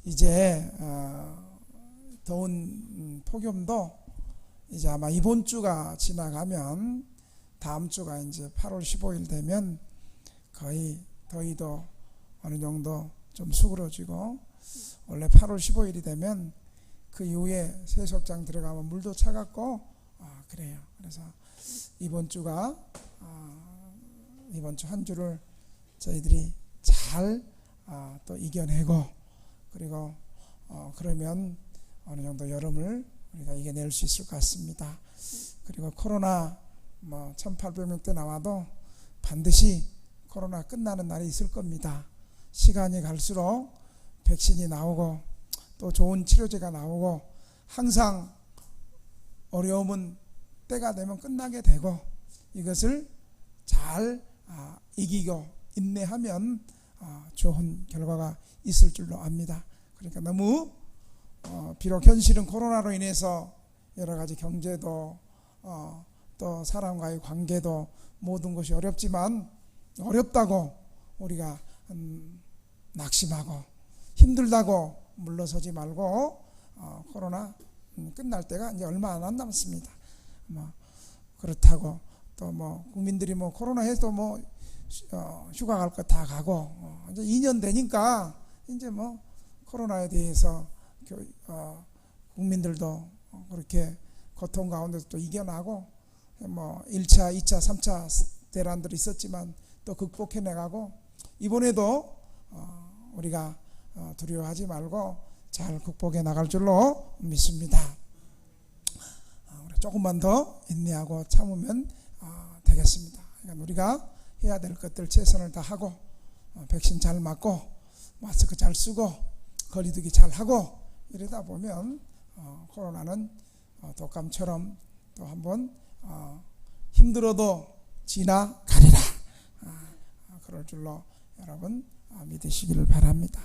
이제 더운 폭염도 이제 아마 이번 주가 지나가면 다음 주가 이제 8월 15일 되면 거의 더위도 어느 정도 좀 수그러지고, 원래 8월 15일이 되면 그 이후에 세수욕장 들어가면 물도 차갑고 그래요. 그래서 이번 주가 이번 주 한 주를 저희들이 잘 또 이겨내고, 그리고 그러면 어느 정도 여름을 우리가 이겨낼 수 있을 것 같습니다. 그리고 코로나 1800명대 나와도 반드시 코로나 끝나는 날이 있을 겁니다. 시간이 갈수록 백신이 나오고 또 좋은 치료제가 나오고, 항상 어려움은 때가 되면 끝나게 되고, 이것을 잘 이기고 인내하면 좋은 결과가 있을 줄로 압니다. 그러니까 너무 비록 현실은 코로나로 인해서 여러 가지 경제도 또 사람과의 관계도 모든 것이 어렵지만, 어렵다고 우리가 낙심하고 힘들다고 물러서지 말고 코로나 끝날 때가 이제 얼마 안 남았습니다. 그렇다고 또 국민들이 코로나 해도 휴가 갈 거 다 가고, 이제 2년 되니까 이제 코로나에 대해서 국민들도 그렇게 고통 가운데서 또 이겨나고, 1차, 2차, 3차 대란들이 있었지만 또 극복해내가고, 이번에도 우리가 두려워하지 말고 잘 극복해 나갈 줄로 믿습니다. 조금만 더 인내하고 참으면 되겠습니다. 그러니까 우리가 해야 될 것들 최선을 다하고, 백신 잘 맞고 마스크 잘 쓰고 거리두기 잘 하고 이러다 보면 코로나는 독감처럼 또 한번 힘들어도 지나가리라, 그럴 줄로 여러분 믿으시기를 바랍니다.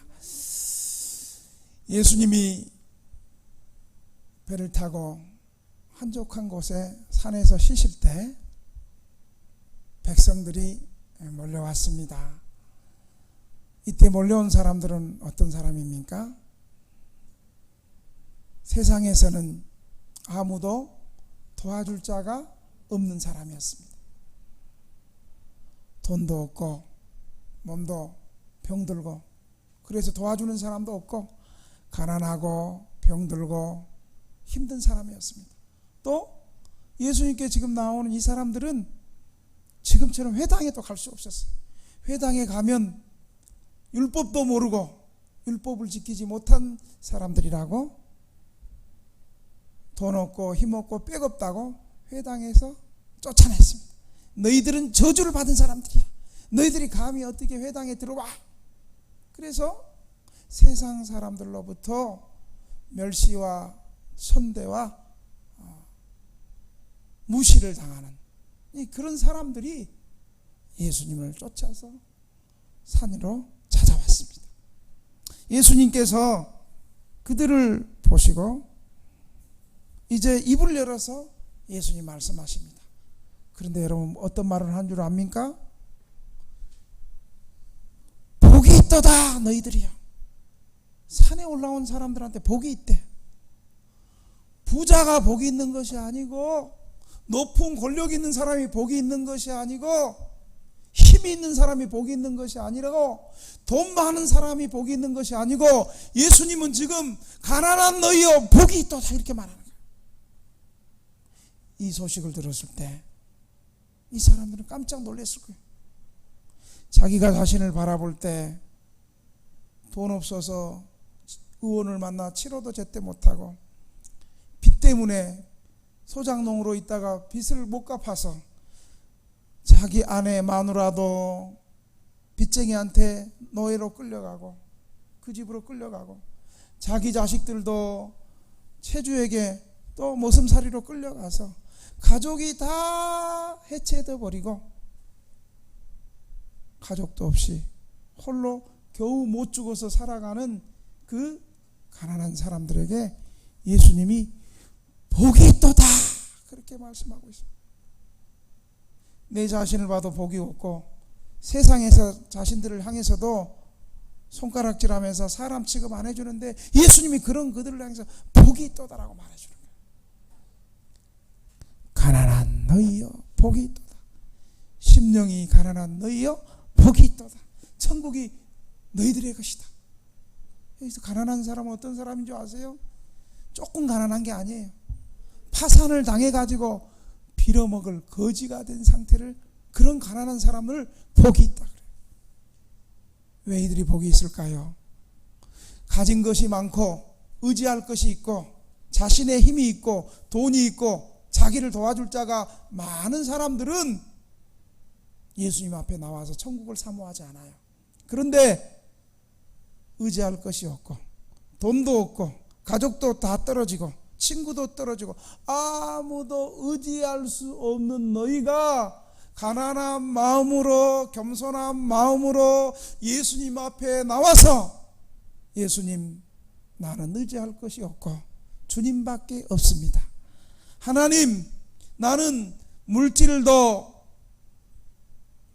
예수님이 배를 타고 한적한 곳에 산에서 쉬실 때 백성들이 몰려왔습니다. 이때 몰려온 사람들은 어떤 사람입니까? 세상에서는 아무도 도와줄 자가 없는 사람이었습니다. 돈도 없고 몸도 병들고, 그래서 도와주는 사람도 없고 가난하고 병들고 힘든 사람이었습니다. 또 예수님께 지금 나오는 이 사람들은 지금처럼 회당에도 갈 수 없었어요. 회당에 가면 율법도 모르고 율법을 지키지 못한 사람들이라고, 돈 없고 힘 없고 빽 없다고 회당에서 쫓아냈습니다. 너희들은 저주를 받은 사람들이야. 너희들이 감히 어떻게 회당에 들어와? 그래서 세상 사람들로부터 멸시와 천대와 무시를 당하는 그런 사람들이 예수님을 쫓아서 산으로 찾아왔습니다. 예수님께서 그들을 보시고 이제 입을 열어서 예수님 말씀하십니다. 그런데 여러분 어떤 말을 한 줄 압니까? 복이 있도다 너희들이야. 산에 올라온 사람들한테 복이 있대. 부자가 복이 있는 것이 아니고, 높은 권력 있는 사람이 복이 있는 것이 아니고, 힘이 있는 사람이 복이 있는 것이 아니라고, 돈 많은 사람이 복이 있는 것이 아니고, 예수님은 지금 가난한 너희여 복이 있도다 이렇게 말하는 거예요. 이 소식을 들었을 때 이 사람들은 깜짝 놀랐을 거예요. 자기가 자신을 바라볼 때 돈 없어서 의원을 만나 치료도 제때 못하고, 빚 때문에 소장농으로 있다가 빚을 못 갚아서 자기 아내 마누라도 빚쟁이한테 노예로 끌려가고 그 집으로 끌려가고, 자기 자식들도 체주에게 또 모슴살이로 끌려가서 가족이 다 해체돼 버리고, 가족도 없이 홀로 겨우 못 죽어서 살아가는 그 가난한 사람들에게 예수님이 복이 있도다 그렇게 말씀하고 있습니다. 내 자신을 봐도 복이 없고 세상에서 자신들을 향해서도 손가락질하면서 사람 취급 안 해주는데 예수님이 그런 그들을 향해서 복이 있도다라고 말해주는 거예요. 가난한 너희여 복이 있도다. 심령이 가난한 너희여 복이 있도다. 천국이 너희들의 것이다. 여기서 가난한 사람은 어떤 사람인 줄 아세요? 조금 가난한 게 아니에요. 파산을 당해가지고 빌어먹을 거지가 된 상태를, 그런 가난한 사람을 복이 있다 그래요. 왜 이들이 복이 있을까요? 가진 것이 많고 의지할 것이 있고 자신의 힘이 있고 돈이 있고 자기를 도와줄 자가 많은 사람들은 예수님 앞에 나와서 천국을 사모하지 않아요. 그런데 의지할 것이 없고 돈도 없고 가족도 다 떨어지고 친구도 떨어지고 아무도 의지할 수 없는 너희가 가난한 마음으로, 겸손한 마음으로 예수님 앞에 나와서 예수님, 나는 의지할 것이 없고 주님밖에 없습니다. 하나님, 나는 물질도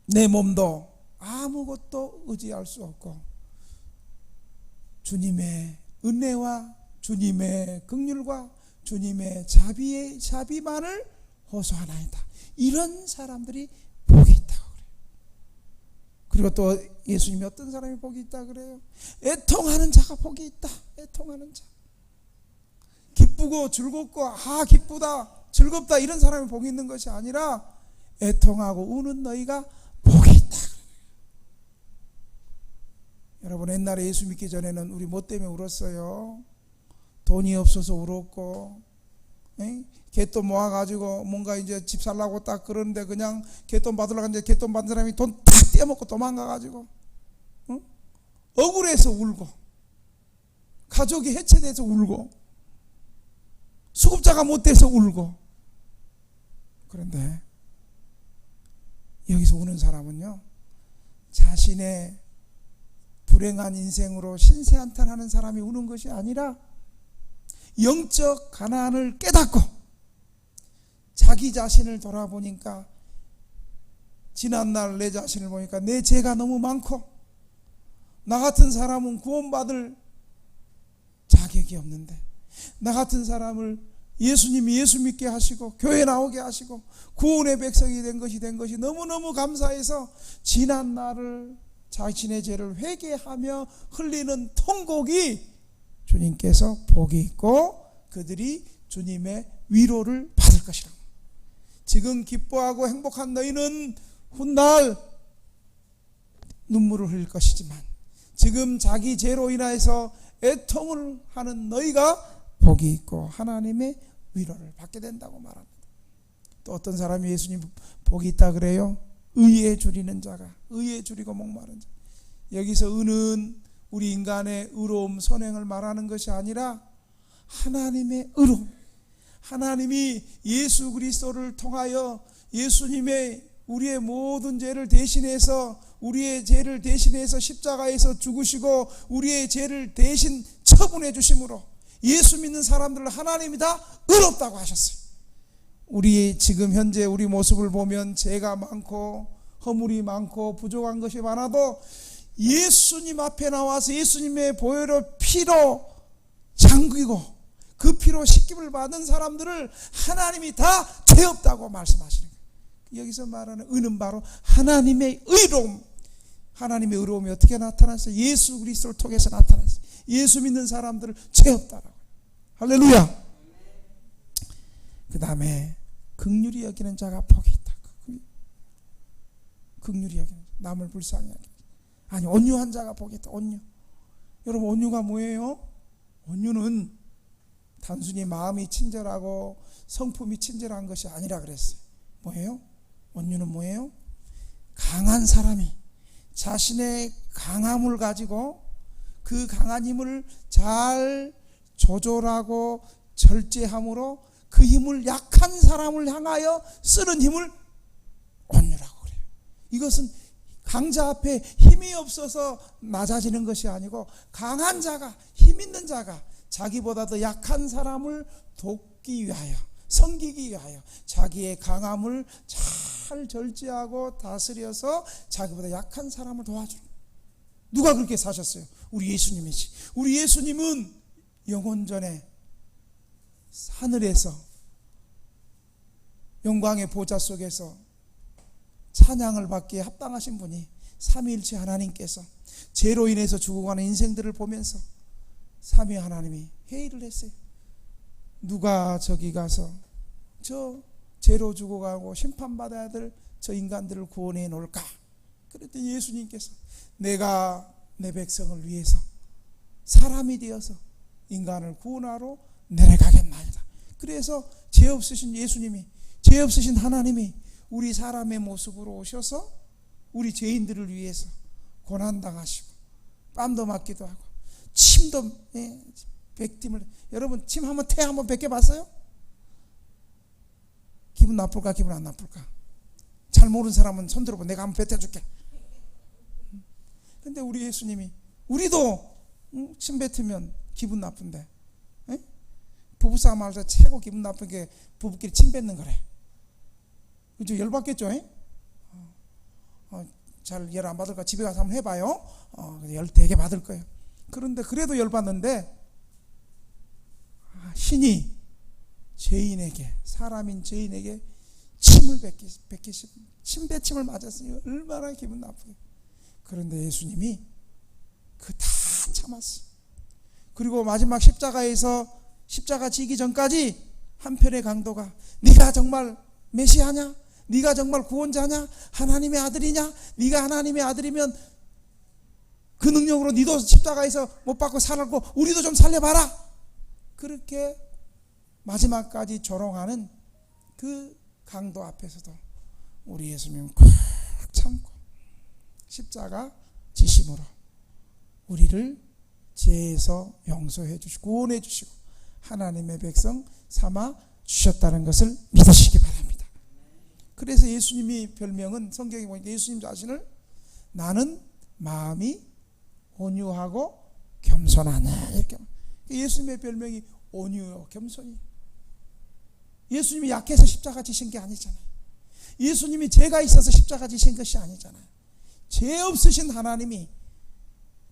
내 몸도 아무것도 의지할 수 없고 주님의 은혜와 주님의 긍휼과 주님의 자비만을 호소하나이다. 이런 사람들이 복이 있다고 그래요. 그리고 또 예수님이 어떤 사람이 복이 있다 그래요? 애통하는 자가 복이 있다. 애통하는 자. 기쁘고 즐겁고 기쁘다 즐겁다 이런 사람이 복이 있는 것이 아니라 애통하고 우는 너희가 복이 있다 그래요. 여러분, 옛날에 예수 믿기 전에는 우리 뭐 때문에 울었어요? 돈이 없어서 울었고, 갯돈 모아가지고 뭔가 이제 집 살라고 딱 그러는데 그냥 갯돈 받으려고 하는데 갯돈 받은 사람이 돈 탁 떼어먹고 도망가가지고 억울해서 울고, 가족이 해체돼서 울고, 수급자가 못 돼서 울고. 그런데 여기서 우는 사람은요, 자신의 불행한 인생으로 신세한탄하는 사람이 우는 것이 아니라 영적 가난을 깨닫고 자기 자신을 돌아보니까, 지난날 내 자신을 보니까 내 죄가 너무 많고 나 같은 사람은 구원받을 자격이 없는데, 나 같은 사람을 예수님이 예수 믿게 하시고 교회 나오게 하시고 구원의 백성이 된 것이 너무너무 감사해서 지난날을, 자신의 죄를 회개하며 흘리는 통곡이 주님께서 복이 있고 그들이 주님의 위로를 받을 것이라고. 지금 기뻐하고 행복한 너희는 훗날 눈물을 흘릴 것이지만 지금 자기 죄로 인하여서 애통을 하는 너희가 복이 있고 하나님의 위로를 받게 된다고 말합니다. 또 어떤 사람이 예수님 복이 있다 그래요? 의에 줄이는 자가, 의에 줄이고 목마른 자. 여기서 의는 우리 인간의 의로움, 선행을 말하는 것이 아니라 하나님의 의로움. 하나님이 예수 그리스도를 통하여 예수님의 우리의 모든 죄를 대신해서, 우리의 죄를 대신해서 십자가에서 죽으시고 우리의 죄를 대신 처분해 주심으로 예수 믿는 사람들을 하나님이 다 의롭다고 하셨어요. 우리 지금 현재 우리 모습을 보면 죄가 많고 허물이 많고 부족한 것이 많아도 예수님 앞에 나와서 예수님의 보혈의 피로 잠기고 그 피로 씻김을 받은 사람들을 하나님이 다 죄 없다고 말씀하시는 거예요. 여기서 말하는 의는 바로 하나님의 의로움. 하나님의 의로움이 어떻게 나타났어요? 예수 그리스도를 통해서 나타났어요. 예수 믿는 사람들을 죄 없다라고. 할렐루야. 그 다음에 긍휼히 여기는 자가 복이 있다. 긍휼히 여기는 자, 남을 불쌍히 여기는 자. 아니, 온유한 자가 복이 있다. 온유. 여러분, 온유가 뭐예요? 온유는 단순히 마음이 친절하고 성품이 친절한 것이 아니라 그랬어요. 뭐예요? 온유는 뭐예요? 강한 사람이 자신의 강함을 가지고 그 강한 힘을 잘 조절하고 절제함으로 그 힘을 약한 사람을 향하여 쓰는 힘을 온유라고 그래요. 이것은 강자 앞에 힘이 없어서 낮아지는 것이 아니고 강한 자가, 힘 있는 자가 자기보다 더 약한 사람을 돕기 위하여, 섬기기 위하여 자기의 강함을 잘 절제하고 다스려서 자기보다 약한 사람을 도와주는. 누가 그렇게 사셨어요? 우리 예수님이지. 우리 예수님은 영원전에 하늘에서 영광의 보좌 속에서 찬양을 받기에 합당하신 분이 삼위일체 하나님께서 죄로 인해서 죽어가는 인생들을 보면서 삼위 하나님이 회의를 했어요. 누가 저기 가서 저 죄로 죽어가고 심판받아야 될 저 인간들을 구원해 놓을까? 그랬더니 예수님께서 내가 내 백성을 위해서 사람이 되어서 인간을 구원하러 내려가겠나이다. 그래서 죄 없으신 예수님이, 죄 없으신 하나님이 우리 사람의 모습으로 오셔서 우리 죄인들을 위해서 고난당하시고 뺨도 맞기도 하고 침도 뱉임을, 여러분 침 한번 태 한번 뱉겨봤어요? 기분 나쁠까 기분 안 나쁠까? 잘 모르는 사람은 손 들어보, 내가 한번 뱉어줄게. 근데 우리 예수님이, 우리도 침 뱉으면 기분 나쁜데, 부부싸움 하면서 최고 기분 나쁜 게 부부끼리 침 뱉는 거래. 그죠? 열받겠죠? 잘 열 안 받을까? 집에 가서 한번 해봐요. 열 되게 받을 거예요. 그런데 그래도 열받는데, 신이 죄인에게, 사람인 죄인에게 침을 침뱉침을 맞았으니 얼마나 기분 나쁘게. 그런데 예수님이 그 다 참았어. 그리고 마지막 십자가에서 십자가 지기 전까지 한편의 강도가 네가 정말 메시아냐? 네가 정말 구원자냐? 하나님의 아들이냐? 네가 하나님의 아들이면 그 능력으로 네도 십자가에서 못 박고 살았고 우리도 좀 살려봐라. 그렇게 마지막까지 조롱하는 그 강도 앞에서도 우리 예수님은 꽉 참고 십자가 지심으로 우리를 죄에서 용서해 주시고 구원해 주시고 하나님의 백성 삼아 주셨다는 것을 믿으시기 바랍니다. 그래서 예수님이 별명은, 성경에 보니까 예수님 자신을 나는 마음이 온유하고 겸손하네, 이렇게. 예수님의 별명이 온유요 겸손이. 예수님이 약해서 십자가 지신 게 아니잖아요. 예수님이 죄가 있어서 십자가 지신 것이 아니잖아요. 죄 없으신 하나님이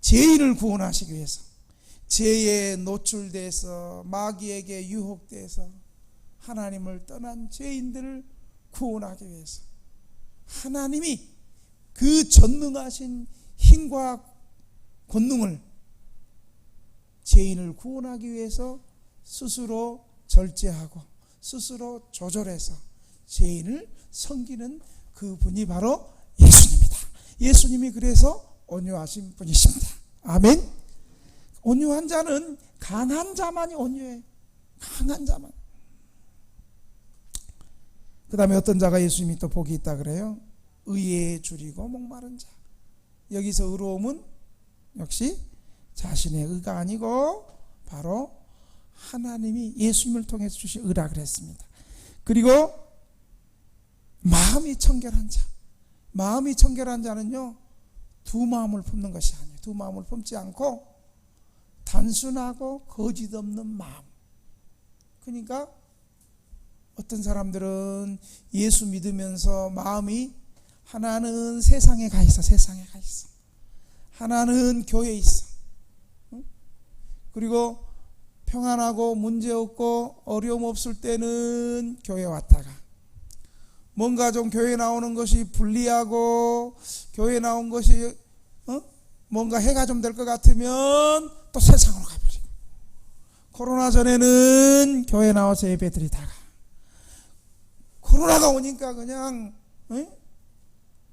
죄인을 구원하시기 위해서, 죄에 노출돼서 마귀에게 유혹돼서 하나님을 떠난 죄인들을 구원하기 위해서 하나님이 그 전능하신 힘과 권능을 죄인을 구원하기 위해서 스스로 절제하고 스스로 조절해서 죄인을 섬기는 그분이 바로 예수님입니다. 예수님이 그래서 온유하신 분이십니다. 아멘. 온유한 자는 강한 자만이 온유해. 강한 자만. 그 다음에 어떤 자가 예수님이 또 복이 있다 그래요? 의에 줄이고 목마른 자. 여기서 의로움은 역시 자신의 의가 아니고 바로 하나님이 예수님을 통해서 주신 의라 그랬습니다. 그리고 마음이 청결한 자. 마음이 청결한 자는요, 두 마음을 품는 것이 아니에요. 두 마음을 품지 않고 단순하고 거짓 없는 마음. 그러니까 어떤 사람들은 예수 믿으면서 마음이 하나는 세상에 가 있어. 세상에 가 있어. 하나는 교회에 있어. 그리고 평안하고 문제없고 어려움 없을 때는 교회 왔다가 뭔가 좀 교회 나오는 것이 불리하고 교회 나온 것이 뭔가 해가 좀 될 것 같으면 또 세상으로 가버리고, 코로나 전에는 교회 나와서 예배 드리다가 코로나가 오니까 그냥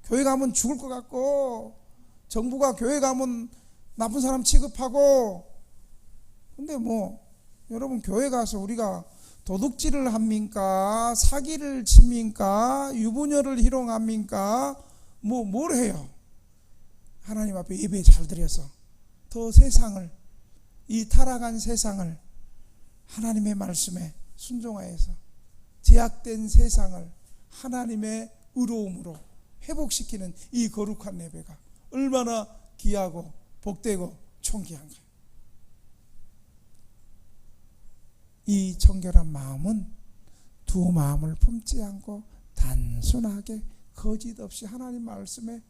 교회 가면 죽을 것 같고 정부가 교회 가면 나쁜 사람 취급하고. 근데 뭐 여러분, 교회 가서 우리가 도둑질을 합니까? 사기를 칩니까? 유부녀를 희롱합니까? 뭘 해요? 하나님 앞에 예배 잘 드려서 더 세상을, 이 타락한 세상을 하나님의 말씀에 순종하여서 제약된 세상을 하나님의 의로움으로 회복시키는 이 거룩한 예배가 얼마나 귀하고 복되고 존귀한가요? 이 청결한 마음은 두 마음을 품지 않고 단순하게 거짓 없이 하나님 말씀에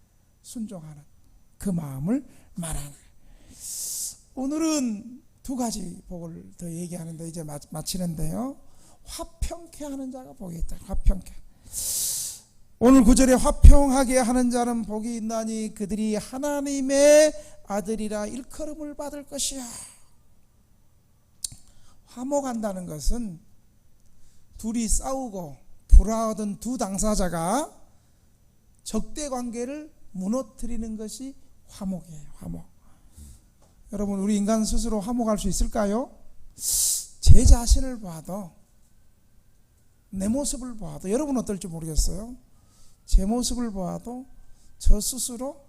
순종하는 그 마음을 말하는. 오늘은 두 가지 복을 더 얘기하는데 이제 마치는데요. 화평케 하는 자가 복이 있다. 화평케. 오늘 구절에 화평하게 하는 자는 복이 있나니 그들이 하나님의 아들이라 일컬음을 받을 것이야. 화목한다는 것은 둘이 싸우고 불화하던 두 당사자가 적대 관계를 무너뜨리는 것이 화목이에요. 화목. 여러분, 우리 인간 스스로 화목할 수 있을까요? 제 자신을 봐도, 내 모습을 봐도, 여러분 어떨지 모르겠어요. 제 모습을 봐도 저 스스로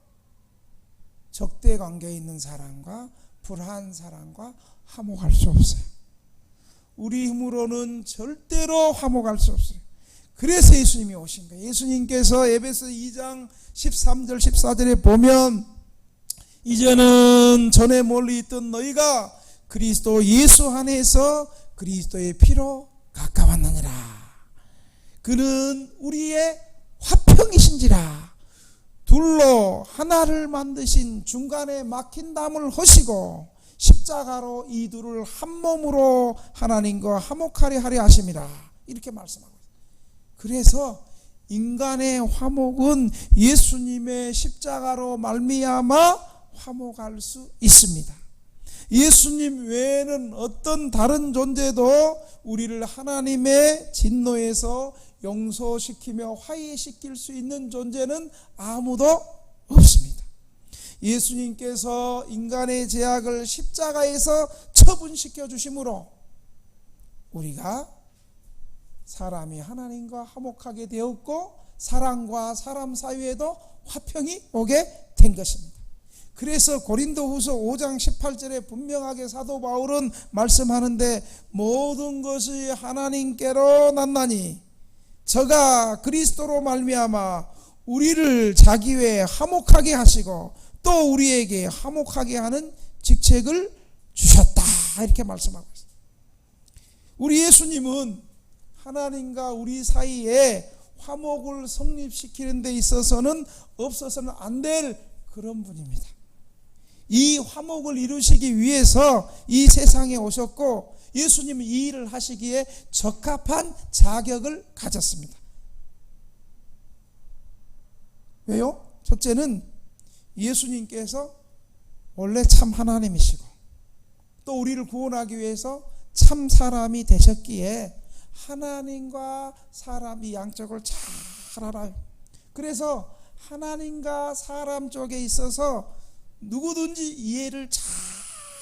적대 관계에 있는 사람과 불화한 사람과 화목할 수 없어요. 우리 힘으로는 절대로 화목할 수 없어요. 그래서 예수님이 오신 거예요. 예수님께서 에베소 2장 13절 14절에 보면 이제는 전에 멀리 있던 너희가 그리스도 예수 안에서 그리스도의 피로 가까웠느니라. 그는 우리의 화평이신지라. 둘로 하나를 만드신 중간에 막힌 담을 허시고 십자가로 이 둘을 한 몸으로 하나님과 화목하려 하려 하심이라. 이렇게 말씀하고 있어요. 그래서 인간의 화목은 예수님의 십자가로 말미암아 화목할 수 있습니다. 예수님 외에는 어떤 다른 존재도 우리를 하나님의 진노에서 용서시키며 화해시킬 수 있는 존재는 아무도 없습니다. 예수님께서 인간의 죄악을 십자가에서 처분시켜 주심으로 우리가 사람이 하나님과 화목하게 되었고 사람과 사람 사이에도 화평이 오게 된 것입니다. 그래서 고린도후서 5장 18절에 분명하게 사도 바울은 말씀하는데 모든 것이 하나님께로 났나니 저가 그리스도로 말미암아 우리를 자기 외에 화목하게 하시고 또 우리에게 화목하게 하는 직책을 주셨다. 이렇게 말씀하고 있습니다. 우리 예수님은 하나님과 우리 사이에 화목을 성립시키는 데 있어서는 없어서는 안 될 그런 분입니다. 이 화목을 이루시기 위해서 이 세상에 오셨고 예수님은 이 일을 하시기에 적합한 자격을 가졌습니다. 왜요? 첫째는 예수님께서 원래 참 하나님이시고 또 우리를 구원하기 위해서 참 사람이 되셨기에 하나님과 사람이 양쪽을 잘 알아요. 그래서 하나님과 사람 쪽에 있어서 누구든지 이해를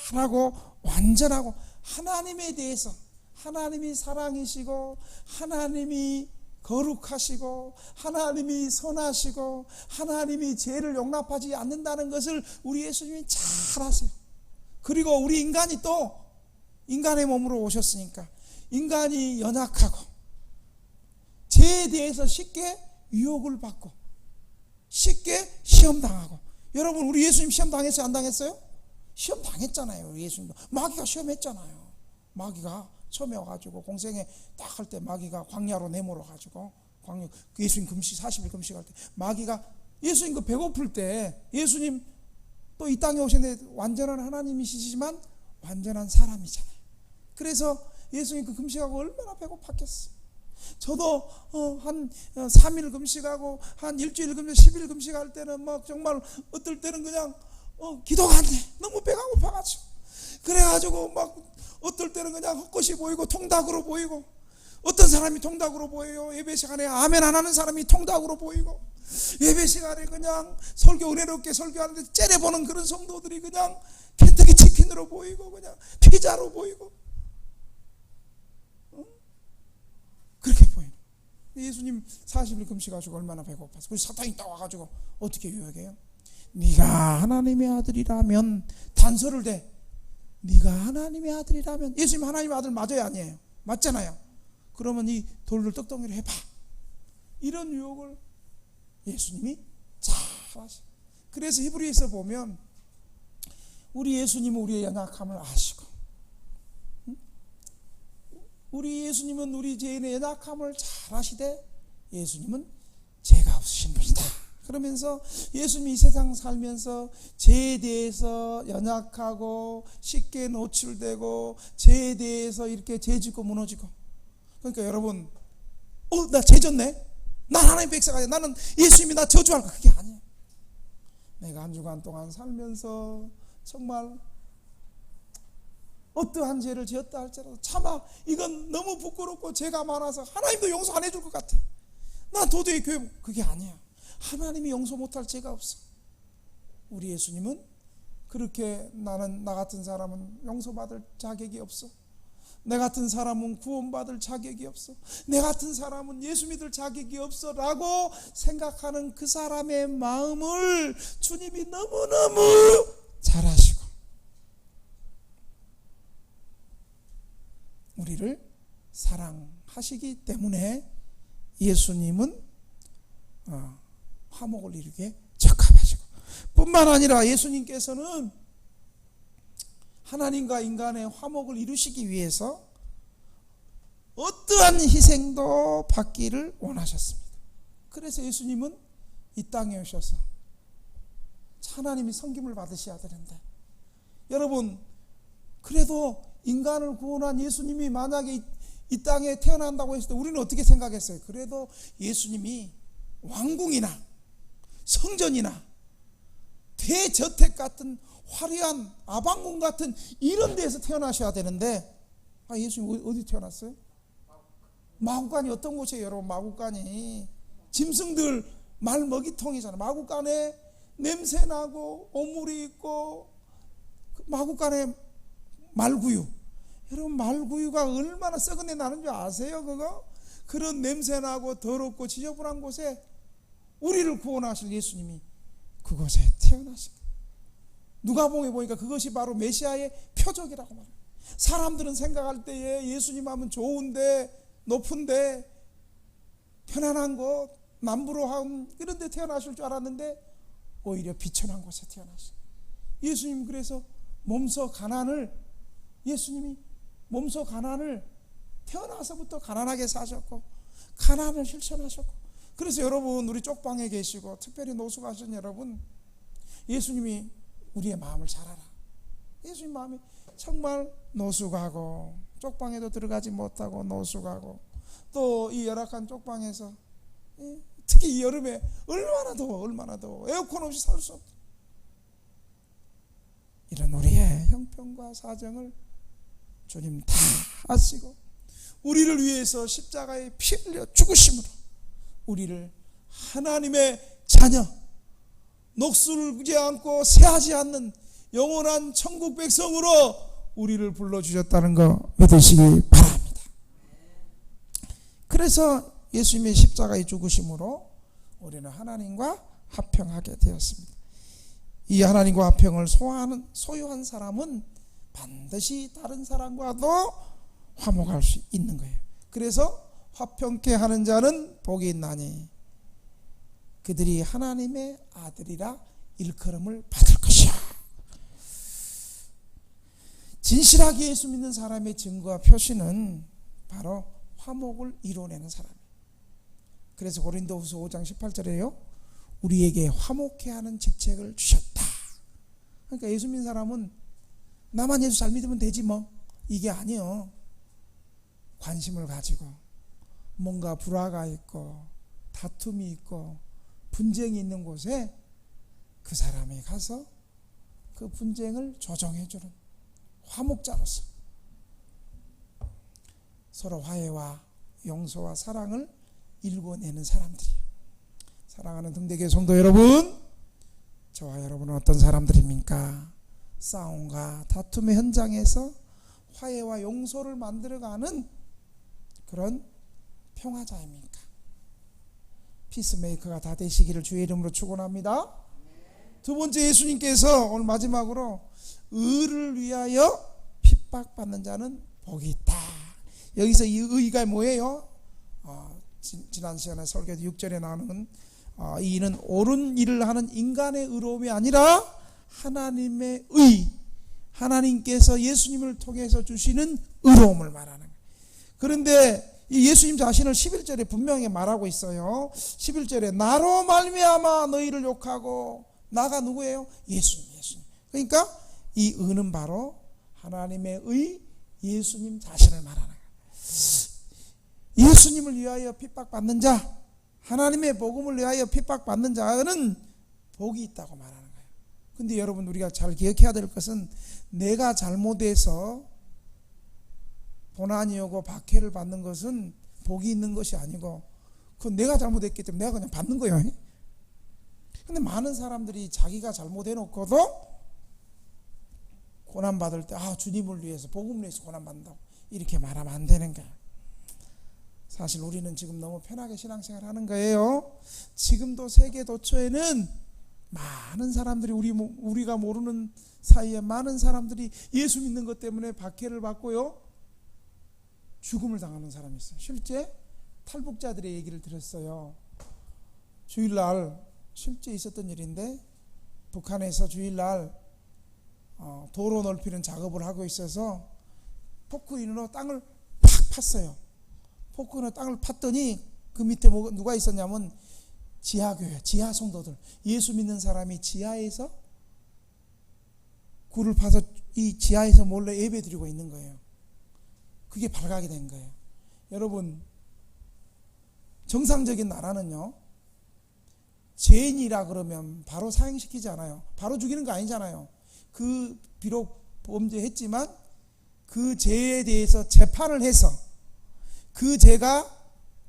잘하고 완전하고 하나님에 대해서 하나님이 사랑이시고 하나님이 거룩하시고 하나님이 선하시고 하나님이 죄를 용납하지 않는다는 것을 우리 예수님이 잘 아세요. 그리고 우리 인간이 또 인간의 몸으로 오셨으니까 인간이 연약하고 죄에 대해서 쉽게 유혹을 받고 쉽게 시험당하고. 여러분, 우리 예수님 시험 당했어요? 안 당했어요? 시험 당했잖아요. 우리 예수님도 마귀가 시험했잖아요. 마귀가 처음에 와가지고 공생에 딱 할 때 마귀가 광야로 내몰아가지고 광야 예수님 금식 40일 금식할 때 마귀가 예수님 그 배고플 때 예수님 또 이 땅에 오셨는데 완전한 하나님이시지만 완전한 사람이잖아요. 그래서 예수님 그 금식하고 얼마나 배고팠겠어요. 저도 한 3일 금식하고 한 일주일 금식 10일 금식할 때는 막 정말 어떨 때는 그냥 기도가 안 돼. 너무 배가 고파가지고 그래가지고 막 어떨 때는 그냥 헛것이 보이고 통닭으로 보이고 어떤 사람이 통닭으로 보여요. 예배 시간에 아멘 안 하는 사람이 통닭으로 보이고 예배 시간에 그냥 설교 은혜롭게 설교하는데 째려보는 그런 성도들이 그냥 켄터키 치킨으로 보이고 그냥 피자로 보이고 그렇게 보이는. 예수님 40일 금식하시고 얼마나 배고팠어. 그래서 사탄이 딱 와가지고 어떻게 유혹해요? 네가 하나님의 아들이라면 단서를 대. 네가 하나님의 아들이라면. 예수님 하나님의 아들 맞아요, 아니에요? 맞잖아요. 그러면 이 돌을 떡덩이로 해봐. 이런 유혹을 예수님이 잘 아시고. 그래서 히브리서에 보면 우리 예수님은 우리의 연약함을 아시고 우리 예수님은 우리 죄인의 연약함을 잘 아시되 예수님은 죄가 없으신 분이다. 그러면서 예수님이 이 세상 살면서 죄에 대해서 연약하고 쉽게 노출되고 죄에 대해서 이렇게 죄짓고 무너지고, 그러니까 여러분 나 죄졌네, 난 하나님 백성이 아니야, 나는 예수님이 나 저주할 거, 그게 아니에요. 내가 한 주간 동안 살면서 정말 어떠한 죄를 지었다 할지라도 차마 이건 너무 부끄럽고 죄가 많아서 하나님도 용서 안 해줄 것 같아, 난 도저히 교회, 그게 아니야. 하나님이 용서 못할 죄가 없어. 우리 예수님은 그렇게 나는, 나 같은 사람은 용서받을 자격이 없어, 내 같은 사람은 구원받을 자격이 없어, 내 같은 사람은 예수 믿을 자격이 없어 라고 생각하는 그 사람의 마음을 주님이 너무너무 잘 아시고 우리를 사랑하시기 때문에 예수님은 화목을 이루게 적합하시고, 뿐만 아니라 예수님께서는 하나님과 인간의 화목을 이루시기 위해서 어떠한 희생도 받기를 원하셨습니다. 그래서 예수님은 이 땅에 오셔서 하나님이 섬김을 받으셔야 되는데, 여러분 그래도 인간을 구원한 예수님이 만약에 이 땅에 태어난다고 했을 때 우리는 어떻게 생각했어요? 그래도 예수님이 왕궁이나 성전이나 대저택 같은 화려한 아방궁 같은 이런 데에서 태어나셔야 되는데, 예수님 어디 태어났어요? 마구간이 어떤 곳이에요 여러분? 마구간이 짐승들 말 먹이통이잖아요. 마구간에 냄새나고 오물이 있고, 마구간에 말구유, 여러분 말구유가 얼마나 썩은 내 나는 줄 아세요? 그거? 그런 냄새나고 더럽고 지저분한 곳에 우리를 구원하실 예수님이 그곳에 태어나신 거예요. 누가복음에 보니까 그것이 바로 메시아의 표적이라고 말해요. 사람들은 생각할 때에 예수님 하면 좋은데, 높은데, 편안한 곳, 남부로함 이런 데 태어나실 줄 알았는데 오히려 비천한 곳에 태어나신 예수님. 그래서 예수님이 몸소 가난을 태어나서부터 가난하게 사셨고 가난을 실천하셨고, 그래서 여러분 우리 쪽방에 계시고 특별히 노숙하신 여러분, 예수님이 우리의 마음을 잘 알아. 예수님 마음이 정말 노숙하고 쪽방에도 들어가지 못하고 노숙하고, 또 이 열악한 쪽방에서 특히 이 여름에 얼마나 더워 에어컨 없이 살 수 없다, 이런 우리의 형편과 사정을 주님 다 아시고 우리를 위해서 십자가에 피 흘려 죽으심으로 우리를 하나님의 자녀, 녹슬을 구지 않고 새하지 않는 영원한 천국 백성으로 우리를 불러주셨다는 거 믿으시기 바랍니다. 그래서 예수님의 십자가의 죽으심으로 우리는 하나님과 화평하게 되었습니다. 이 하나님과 화평을 소유한 사람은 반드시 다른 사람과도 화목할 수 있는 거예요. 그래서 화평케 하는 자는 복이 있나니 그들이 하나님의 아들이라 일컬음을 받을 것이야. 진실하게 예수 믿는 사람의 증거와 표시는 바로 화목을 이루어내는 사람이에요. 그래서 고린도후서 5장 18절에요, 우리에게 화목케 하는 직책을 주셨다. 그러니까 예수 믿는 사람은 나만 예수 잘 믿으면 되지 뭐, 이게 아니요. 관심을 가지고 뭔가 불화가 있고 다툼이 있고 분쟁이 있는 곳에 그 사람이 가서 그 분쟁을 조정해주는 화목자로서 서로 화해와 용서와 사랑을 일궈내는 사람들이에요. 사랑하는 등대교회 성도 여러분, 저와 여러분은 어떤 사람들입니까? 싸움과 다툼의 현장에서 화해와 용서를 만들어가는 그런 평화자입니까? 피스메이커가 다 되시기를 주의 이름으로 축원합니다. 두 번째, 예수님께서 오늘 마지막으로 의를 위하여 핍박받는 자는 복이 있다. 여기서 이 의가 뭐예요? 지난 시간에 설교도 6절에 나오는 이는 옳은 일을 하는 인간의 의로움이 아니라 하나님의 의, 하나님께서 예수님을 통해서 주시는 의로움을 말하는 거예요. 그런데 이 예수님 자신을 11절에 분명히 말하고 있어요. 11절에 나로 말미암아 너희를 욕하고, 나가 누구예요? 예수님. 그러니까 이 의는 바로 하나님의 의 예수님 자신을 말하는 거예요. 예수님을 위하여 핍박받는 자, 하나님의 복음을 위하여 핍박받는 자는 복이 있다고 말하는 거예요. 근데 여러분, 우리가 잘 기억해야 될 것은 내가 잘못해서 고난이 오고 박해를 받는 것은 복이 있는 것이 아니고, 그건 내가 잘못했기 때문에 내가 그냥 받는 거예요. 근데 많은 사람들이 자기가 잘못해놓고도 고난받을 때 주님을 위해서, 복음을 위해서 고난받는다고 이렇게 말하면 안 되는 거예요. 사실 우리는 지금 너무 편하게 신앙생활 하는 거예요. 지금도 세계 도처에는 많은 사람들이, 우리가 모르는 사이에 많은 사람들이 예수 믿는 것 때문에 박해를 받고요, 죽음을 당하는 사람이 있어요. 실제 탈북자들의 얘기를 들었어요. 주일날 실제 있었던 일인데, 북한에서 주일날 도로 넓히는 작업을 하고 있어서 포크인으로 땅을 팍 팠어요. 포크인으로 땅을 팠더니 그 밑에 누가 있었냐면 지하교회, 지하 성도들, 예수 믿는 사람이 지하에서 굴을 파서 이 지하에서 몰래 예배 드리고 있는 거예요. 그게 발각이 된 거예요. 여러분, 정상적인 나라는요, 죄인이라 그러면 바로 사형시키지 않아요. 바로 죽이는 거 아니잖아요. 그 비록 범죄했지만 그 죄에 대해서 재판을 해서 그 죄가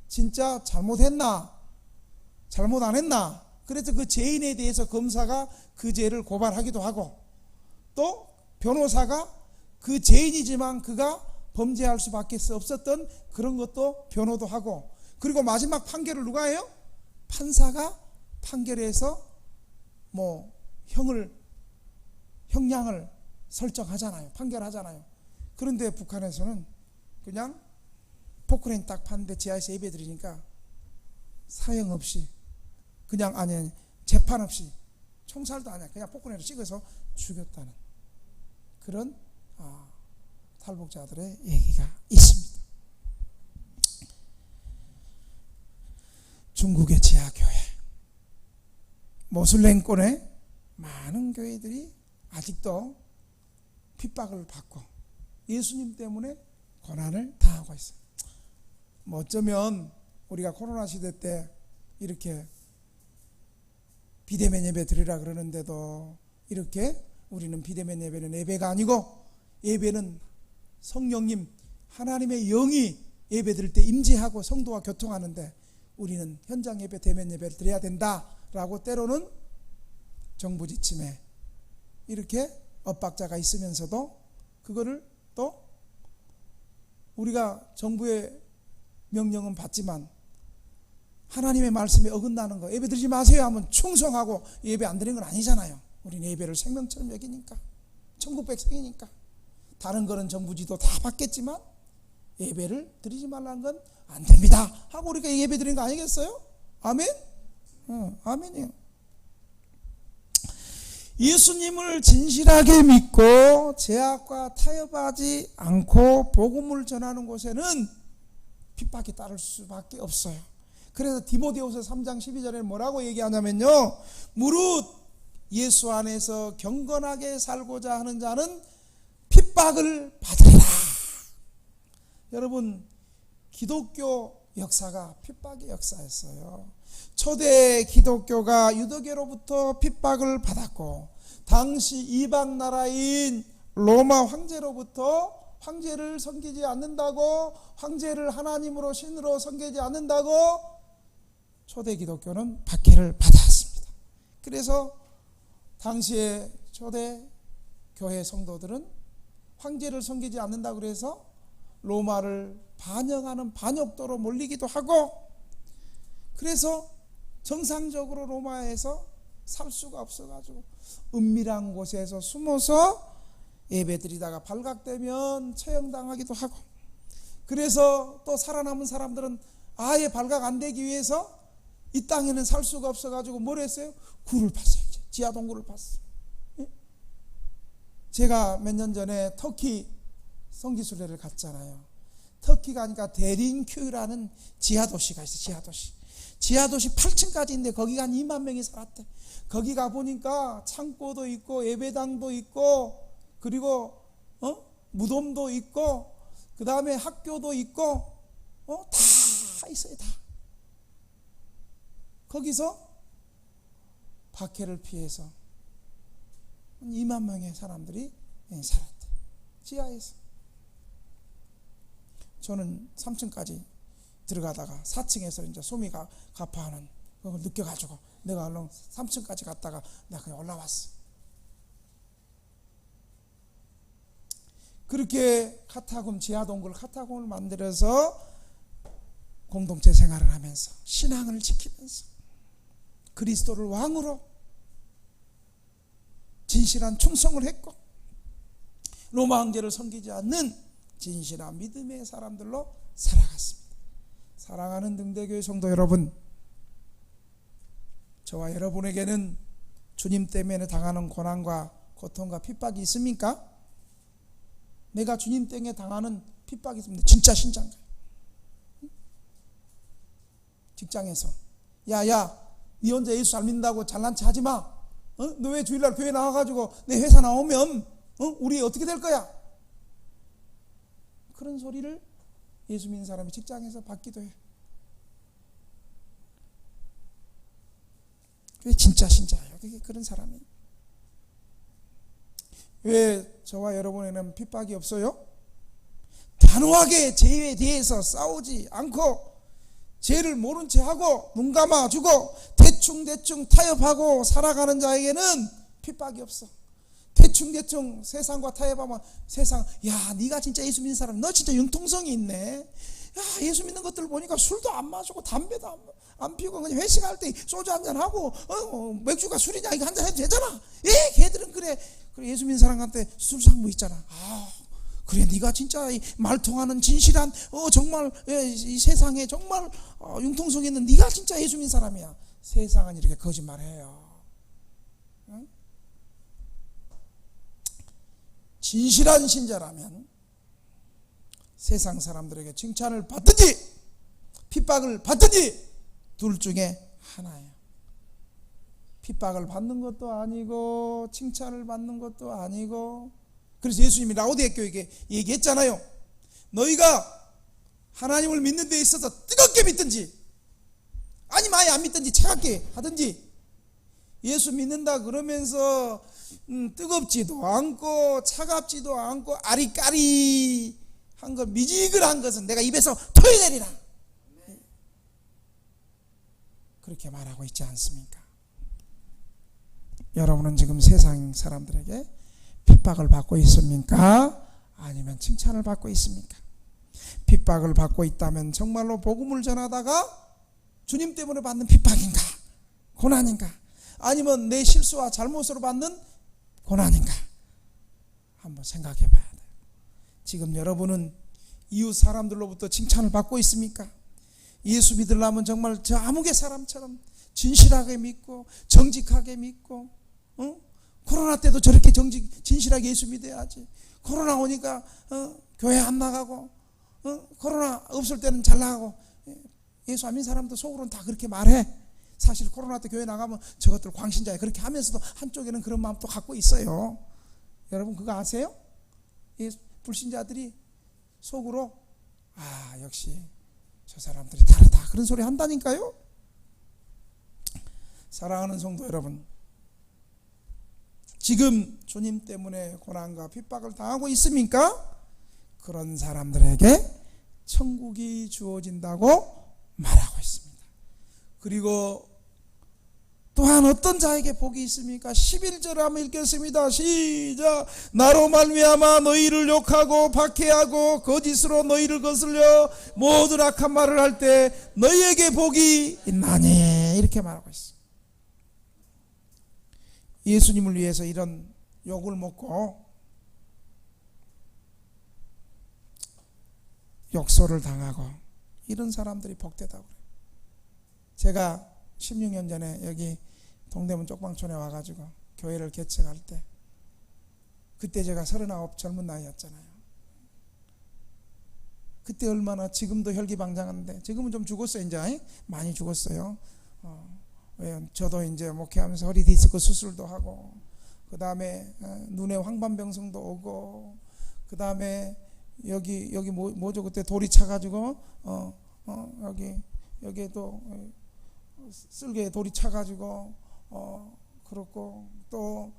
진짜 잘못했나 잘못 안 했나, 그래서 그 죄인에 대해서 검사가 그 죄를 고발하기도 하고, 또 변호사가 그 죄인이지만 그가 범죄할 수밖에 없었던 그런 것도 변호도 하고, 그리고 마지막 판결을 누가 해요? 판사가 판결해서 형량을 설정하잖아요. 판결하잖아요. 그런데 북한에서는 그냥 포크레인 딱 팠는데 지하에서 예배 드리니까 사형 없이, 그냥 재판 없이, 총살도 아니야, 그냥 포크레인으로 찍어서 죽였다는 그런 탈북자들의 얘기가 있습니다. 중국의 지하교회, 모슬렘권의 많은 교회들이 아직도 핍박을 받고 예수님 때문에 고난을 당하고 있어요. 어쩌면 우리가 코로나 시대 때 이렇게 비대면 예배 드리라 그러는데도, 이렇게 우리는 비대면 예배는 예배가 아니고, 예배는 성령님, 하나님의 영이 예배 드릴 때 임재하고 성도와 교통하는데, 우리는 현장 예배, 대면 예배를 드려야 된다라고, 때로는 정부 지침에 이렇게 엇박자가 있으면서도 그거를 또 우리가 정부의 명령은 받지만 하나님의 말씀에 어긋나는 거, 예배 드리지 마세요 하면 충성하고 예배 안 드리는 건 아니잖아요. 우리는 예배를 생명처럼 여기니까, 천국 백성이니까. 다른 거는 정부 지도 다 받겠지만 예배를 드리지 말라는 건 안 됩니다 하고 우리가 예배 드리는 거 아니겠어요? 아멘? 아멘이에요. 예수님을 진실하게 믿고 제약과 타협하지 않고 복음을 전하는 곳에는 핍박이 따를 수밖에 없어요. 그래서 디모데후서 3장 12절에 뭐라고 얘기하냐면요, 무릇 예수 안에서 경건하게 살고자 하는 자는 핍박을 받으리라. 여러분, 기독교 역사가 핍박의 역사였어요. 초대 기독교가 유대교로부터 핍박을 받았고, 당시 이방 나라인 로마 황제로부터 황제를 섬기지 않는다고, 황제를 하나님으로 신으로 섬기지 않는다고 초대 기독교는 박해를 받았습니다. 그래서 당시에 초대 교회 성도들은 황제를 섬기지 않는다고 그래서 로마를 반역하는 반역도로 몰리기도 하고, 그래서 정상적으로 로마에서 살 수가 없어가지고 은밀한 곳에서 숨어서 예배드리다가 발각되면 처형당하기도 하고, 그래서 또 살아남은 사람들은 아예 발각 안 되기 위해서 이 땅에는 살 수가 없어가지고 뭘 했어요? 굴을 팠어요. 지하 동굴을 팠어요. 제가 몇 년 전에 터키 성지순례를 갔잖아요. 터키 가니까 데린큐라는 지하도시가 있어. 지하도시 8층까지 있는데 거기가 한 2만 명이 살았대. 거기 가 보니까 창고도 있고 예배당도 있고 그리고 무덤도 있고 그 다음에 학교도 있고 다 있어요. 다. 거기서 박해를 피해서 2만 명의 사람들이 살았대. 지하에서. 저는 3층까지 들어가다가 4층에서 이제 소미가 가파하는 그걸 느껴가지고 내가 얼른 3층까지 갔다가 내가 그냥 올라왔어. 그렇게 지하동굴 카타콤을 만들어서 공동체 생활을 하면서 신앙을 지키면서 그리스도를 왕으로 진실한 충성을 했고 로마 황제를 섬기지 않는 진실한 믿음의 사람들로 살아갔습니다. 사랑하는 등대교회 성도 여러분, 저와 여러분에게는 주님 때문에 당하는 고난과 고통과 핍박이 있습니까? 내가 주님 때문에 당하는 핍박이 있습니다. 진짜 신자인가요? 직장에서 야야 니 혼자 예수 잘 믿는다고 잘난 체 하지 마. 너 왜 주일날 교회 나와가지고 내 회사 나오면 우리 어떻게 될 거야? 그런 소리를 예수 믿는 사람이 직장에서 받기도 해. 그게 진짜 신자예요. 그게 그런 사람이. 왜 저와 여러분에는 핍박이 없어요? 단호하게 죄에 대해서 싸우지 않고 죄를 모른 채 하고 눈 감아주고 대충 타협하고 살아가는 자에게는 핍박이 없어. 대충 세상과 타협하면 세상, 야 네가 진짜 예수 믿는 사람, 너 진짜 융통성이 있네. 야 예수 믿는 것들 보니까 술도 안 마시고 담배도 안 피우고 그냥 회식할 때 소주 한잔하고 맥주가 술이냐 이거 한잔 해도 되잖아. 걔들은 그래 예수 믿는 사람한테 술상무 있잖아. 그래 네가 진짜 말통하는 진실한 정말 이 세상에 정말 융통성 있는 네가 진짜 예수 믿는 사람이야. 세상은 이렇게 거짓말해요. 응? 진실한 신자라면 세상 사람들에게 칭찬을 받든지 핍박을 받든지 둘 중에 하나예요. 핍박을 받는 것도 아니고 칭찬을 받는 것도 아니고. 그래서 예수님이 라오디게 교회에게 얘기했잖아요. 너희가 하나님을 믿는 데 있어서 뜨겁게 믿든지 아니면 아예 안 믿든지 차갑게 하든지. 예수 믿는다 그러면서 뜨겁지도 않고 차갑지도 않고 아리까리한 것, 미지근한 것은 내가 입에서 토해내리라. 그렇게 말하고 있지 않습니까? 여러분은 지금 세상 사람들에게 핍박을 받고 있습니까? 아니면 칭찬을 받고 있습니까? 핍박을 받고 있다면 정말로 복음을 전하다가 주님 때문에 받는 핍박인가? 고난인가? 아니면 내 실수와 잘못으로 받는 고난인가? 한번 생각해 봐야 돼요. 지금 여러분은 이웃 사람들로부터 칭찬을 받고 있습니까? 예수 믿으려면 정말 저 아무개 사람처럼 진실하게 믿고 정직하게 믿고 코로나 때도 저렇게 진실하게 예수 믿어야지. 코로나 오니까 교회 안 나가고 코로나 없을 때는 잘 나가고. 예수 안 믿는 사람도 속으로는 다 그렇게 말해. 사실 코로나 때 교회 나가면 저것들 광신자야 그렇게 하면서도 한쪽에는 그런 마음도 갖고 있어요. 여러분 그거 아세요? 불신자들이 속으로 역시 저 사람들이 다르다 그런 소리 한다니까요. 사랑하는 성도 여러분, 지금 주님 때문에 고난과 핍박을 당하고 있습니까? 그런 사람들에게 천국이 주어진다고 말하고 있습니다. 그리고 또한 어떤 자에게 복이 있습니까? 11절 한번 읽겠습니다. 시작. 나로 말미암아 너희를 욕하고 박해하고 거짓으로 너희를 거슬려 모든 악한 말을 할 때 너희에게 복이 있나니 이렇게 말하고 있습니다. 예수님을 위해서 이런 욕을 먹고 욕설을 당하고 이런 사람들이 복되다고 그래요. 제가 16년 전에 여기 동대문 쪽방촌에 와가지고 교회를 개척할 때 그때 제가 39 젊은 나이였잖아요. 그때 얼마나, 지금도 혈기방장한데, 지금은 좀 죽었어요. 이제 많이 죽었어요. 저도 이제 목회하면서 허리 디스크 수술도 하고, 그 다음에 눈에 황반병성도 오고, 그 다음에 여기 뭐죠, 그때 돌이 차가지고 여기에도 쓸개에 돌이 차가지고 그렇고, 또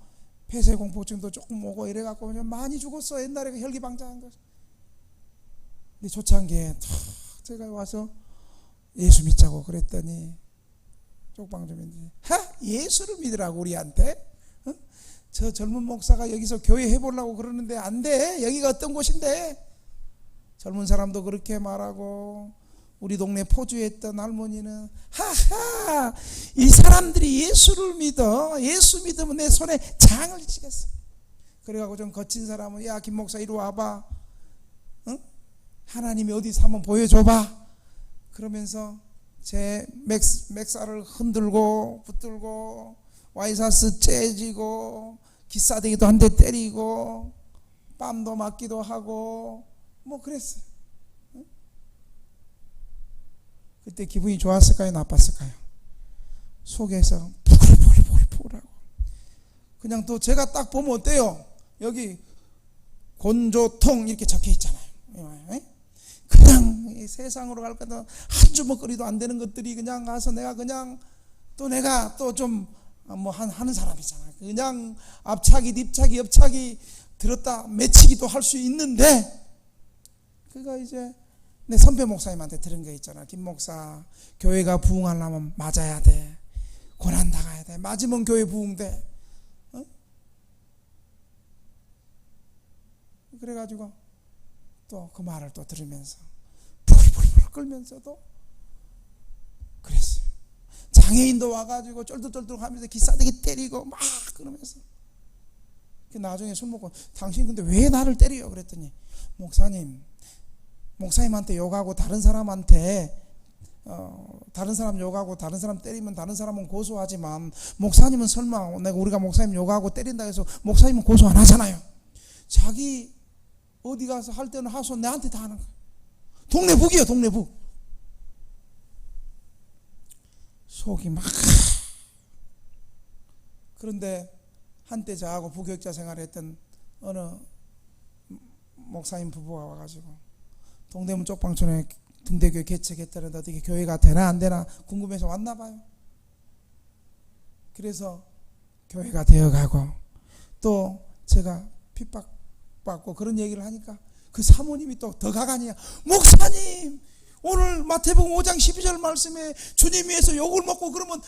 폐쇄공포증도 조금 오고 이래갖고 많이 죽었어. 옛날에 그 혈기방장한 거. 근데 초창기에 제가 와서 예수 믿자고 그랬더니 쪽방주민들이 예수를 믿으라고 우리한테? 저 젊은 목사가 여기서 교회 해보려고 그러는데 안 돼. 여기가 어떤 곳인데? 젊은 사람도 그렇게 말하고, 우리 동네 포주했던 할머니는 하하, 이 사람들이 예수를 믿어. 예수 믿으면 내 손에 장을 치겠어. 그래가지고 좀 거친 사람은, 야 김 목사 이리 와봐. 하나님이 어디서 한번 보여줘봐. 그러면서 제 맥살을 흔들고 붙들고 와이사스 째지고 기싸대기도 한 대 때리고 뺨도 맞기도 하고 뭐 그랬어요. 그때 기분이 좋았을까요? 나빴을까요? 속에서 부글부글부글하고. 그냥 또 제가 딱 보면 어때요? 여기 곤조통 이렇게 적혀 있잖아요. 그냥 세상으로 갈 거다 한 주먹거리도 안 되는 것들이 그냥 가서 내가 또 좀 뭐 하는 사람이잖아. 그냥 앞차기 뒷차기 옆차기 들었다 매치기도 할 수 있는데, 그가 이제 내 선배 목사님한테 들은 거 있잖아. 김 목사, 교회가 부흥하려면 맞아야 돼. 고난 당해야 돼. 맞으면 교회 부흥돼. 그래가지고 또 그 말을 또 들으면서 부글부글 끓면서도 그랬어요. 장애인도 와가지고 쩔뚝쩔뚝 하면서 기싸대기 때리고 막 그러면서, 나중에 술 먹고 당신 근데 왜 나를 때려요? 그랬더니 목사님한테 욕하고 다른 사람한테 다른 사람 욕하고 다른 사람 때리면 다른 사람은 고소하지만 목사님은 설마 우리가 목사님 욕하고 때린다 해서 목사님은 고소 안 하잖아요. 자기 어디 가서 할 때는 하소 내한테 다 하는 거예요. 동네북이에요. 동네북. 속이 막. 그런데 한때 저하고 부교육자 생활했던 어느 목사님 부부가 와가지고 동대문 쪽방촌에 등대교회 개척했다는데 어떻게 교회가 되나 안 되나 궁금해서 왔나 봐요. 그래서 교회가 되어가고, 또 제가 핍박받고 그런 얘기를 하니까 그 사모님이 또 더 가관이야. 목사님, 오늘 마태복음 5장 12절 말씀에 주님 위해서 욕을 먹고 그러면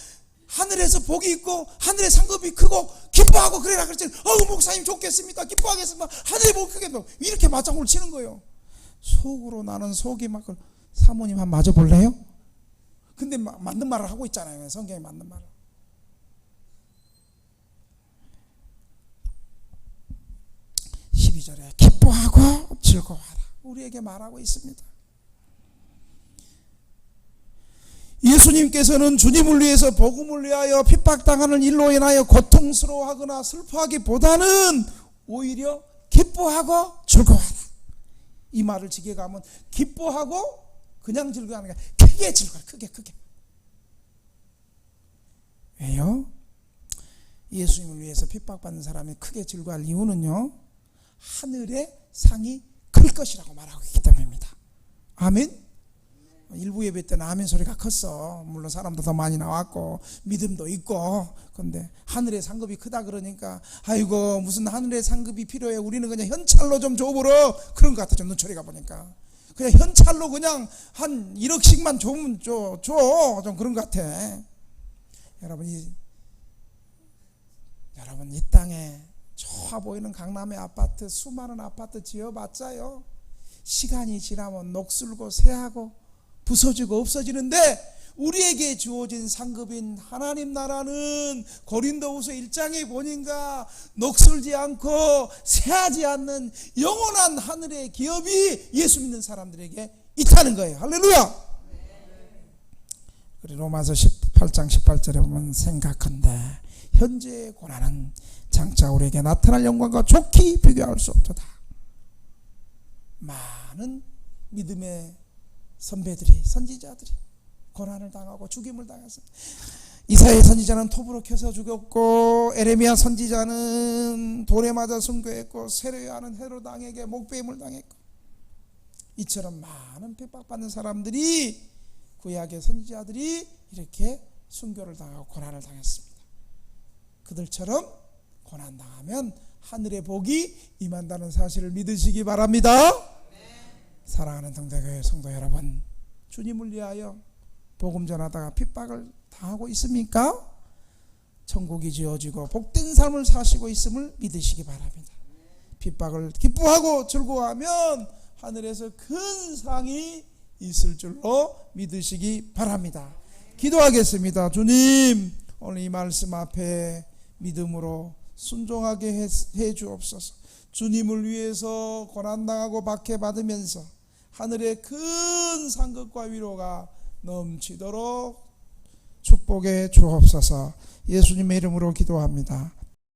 하늘에서 복이 있고 하늘의 상급이 크고 기뻐하고 그래라 그랬더니 목사님 좋겠습니다. 기뻐하겠습니다. 하늘의 복이 크겠다. 이렇게 맞장구를 치는 거예요. 속으로 나는 속이 막, 사모님 한번 맞아볼래요? 근데 맞는 말을 하고 있잖아요. 성경에 맞는 말을. 기뻐하고 즐거워하라. 우리에게 말하고 있습니다. 예수님께서는 주님을 위해서 복음을 위하여 핍박당하는 일로 인하여 고통스러워하거나 슬퍼하기보다는 오히려 기뻐하고 즐거워하라. 이 말을 직역하면 기뻐하고 그냥 즐거워하는 게 크게 즐거워. 크게. 왜요? 예수님을 위해서 핍박받는 사람이 크게 즐거워할 이유는요, 하늘의 상이 클 것이라고 말하고 있기 때문입니다. 아멘. 일부 예배 때는 아멘 소리가 컸어. 물론 사람도 더 많이 나왔고 믿음도 있고. 그런데 하늘의 상급이 크다 그러니까 아이고 무슨 하늘의 상급이 필요해. 우리는 그냥 현찰로 좀 줘보러. 그런 것 같아. 좀 눈초리가 보니까 그냥 현찰로 그냥 한 1억씩만 좀 줘. 좀 그런 것 같아. 여러분 이 땅에 좋아 보이는 강남의 아파트, 수많은 아파트 지어봤자요, 시간이 지나면 녹슬고 새하고 부서지고 없어지는데, 우리에게 주어진 상급인 하나님 나라는 고린도후서 1장에 보니까 녹슬지 않고 새하지 않는 영원한 하늘의 기업이 예수 믿는 사람들에게 있다는 거예요. 할렐루야. 그리고 로마서 18장 18절에 보면 생각한대 현재의 고난은 장차 우리에게 나타날 영광과 좋게 비교할 수 없도다. 많은 믿음의 선배들이, 선지자들이 고난을 당하고 죽임을 당했습니다. 이사야 선지자는 톱으로 켜서 죽였고, 에레미야 선지자는 돌에 맞아 순교했고, 세례요한은 헤롯 왕에게 목배임을 당했고, 이처럼 많은 핍박받는 사람들이, 구약의 선지자들이 이렇게 순교를 당하고 고난을 당했습니다. 그들처럼 고난당하면 하늘의 복이 임한다는 사실을 믿으시기 바랍니다. 사랑하는 성도교회 성도 여러분, 주님을 위하여 복음 전하다가 핍박을 당하고 있습니까? 천국이 지어지고 복된 삶을 사시고 있음을 믿으시기 바랍니다. 핍박을 기뻐하고 즐거워하면 하늘에서 큰 상이 있을 줄로 믿으시기 바랍니다. 기도하겠습니다. 주님, 오늘 이 말씀 앞에 믿음으로 순종하게 해 주옵소서. 주님을 위해서 고난당하고 박해받으면서 하늘의 큰 상급과 위로가 넘치도록 축복해 주옵소서. 예수님의 이름으로 기도합니다.